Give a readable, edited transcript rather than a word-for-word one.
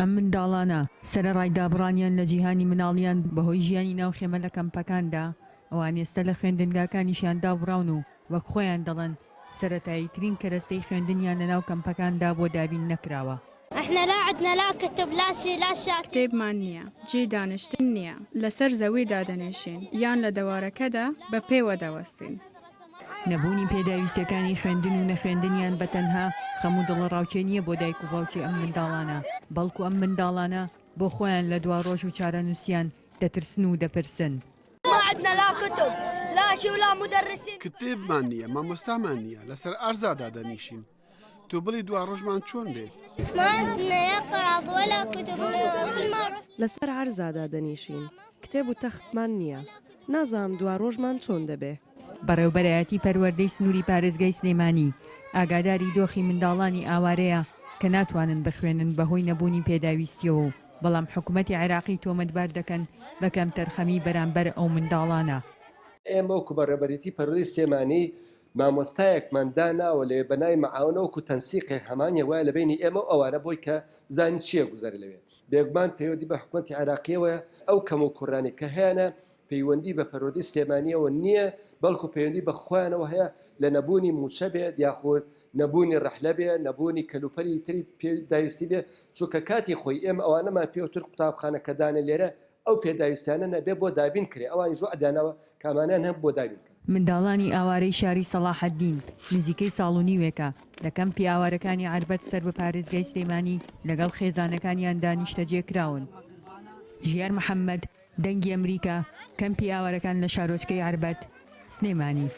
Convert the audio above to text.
ئەم منداڵانە سەرەڕای دابڕانیان لە جیهانی مناڵیان بەهۆی ژیانی ناو خێمە لە کەمپەکاندا ئەوان ئێستا لە خوێندنگاکانیشیان دابڕاون و وەک خۆیان دەڵێن سەرەتاییترین کەرەستەی خوێندنیان لە ناو کەمپەکاندا بۆ دابین نەکراوە. احنا لا عندنا لا كتب لا شيء لا شات. کتێبمان نییە، جێ دانیشتن نییە، لەسەر زەوی دادەنێشین یان لە دەوارەکەدا بە پێوە دەوەستین. نەبوونی پێداویستەکانی خوێندن و نەخوێندنیان بە تەنها خەموو دڵڕاوچێ نییە بۆ دایک و باوکی ئەم منداڵانە، بەڵکو ئەم منداڵانە بۆ خۆیان لە دوا ڕۆژ و چارەنووسیان دەترسن و دەپرسن. ما عندنا لا كتب لا شيء ولا مدرسين. کتێبمان نییە، مامۆستامان نییە، لەسەر ئارزادا دەنیشین. تو بڵی دوا ڕۆژمان چۆن بێت؟ ما عندنا يقرأ ولا كتب كل ما لەسەر عەرزادا دەنیشین، کتێب و تەختمان نییە، نازام دوا ڕۆژمان چۆن دەبێ. بەڕێوبەرایەتی پەروەردەی سنووری پارێزگای سلێمانی ئاگاداری دۆخی منداڵانی ئاوارەیە کە ناتوانن بخوێنن بەهۆی نەبوونی پێداویستیەوە، بەڵام حکوومەتی عێراقی تۆمەتبار دەکەن بە کەمتەرخەمی بەرامبەر ئەو منداڵانە. ئێمە وەکو بەڕێوەبەرێتی پەروەردەی سلێمانی مامۆستایەکمان داناوە لێ بەنای مەعاونەوەکو تەنسیقێک هەمانیە وایە لە بینی ئێمە ئەوانە بۆی کە زانی چییە گوزەر لەوێ. بێگومان پەیوەندی بە حکوومەتی عێراقیەوە ئەو کەم و کوڕانی کە هەیەە پەیوەندی بە پەروەردەی سلێمانیەوە نییە، بەڵکو پەیوەندی بە خۆیانەوە هەیە لە نەبوونی موچە بێت یاخود نەبوونی ڕەحلە بێت، نەبوونی کەلوپەلی تری پێداویستی بێت، چونکە کاتی خۆی ئێمە ئەوانەمان پێوتر قوتابخانەکەدانە لێرە ئەو پێداویستانە نەبێ بۆ دابین کرێ، ئەوانی ژۆ ئەدانەوە کامانیان هەم بۆ دابین کرد. منداڵانی ئاوارەی شاری سەلاحەدین نزیکەی ساڵ و نیوێکە لە کەمپی ئاوارەکانی عەربەت سەر بە پارێزگای سلێمانی لەگەڵ خێزانەکانیان دانیشتەجێکراون. ژیار محەممەد، دەنگی ئەمریکا، کەمپی ئاوارەکان لە شارۆچکەی عەربەت، سلێمانی.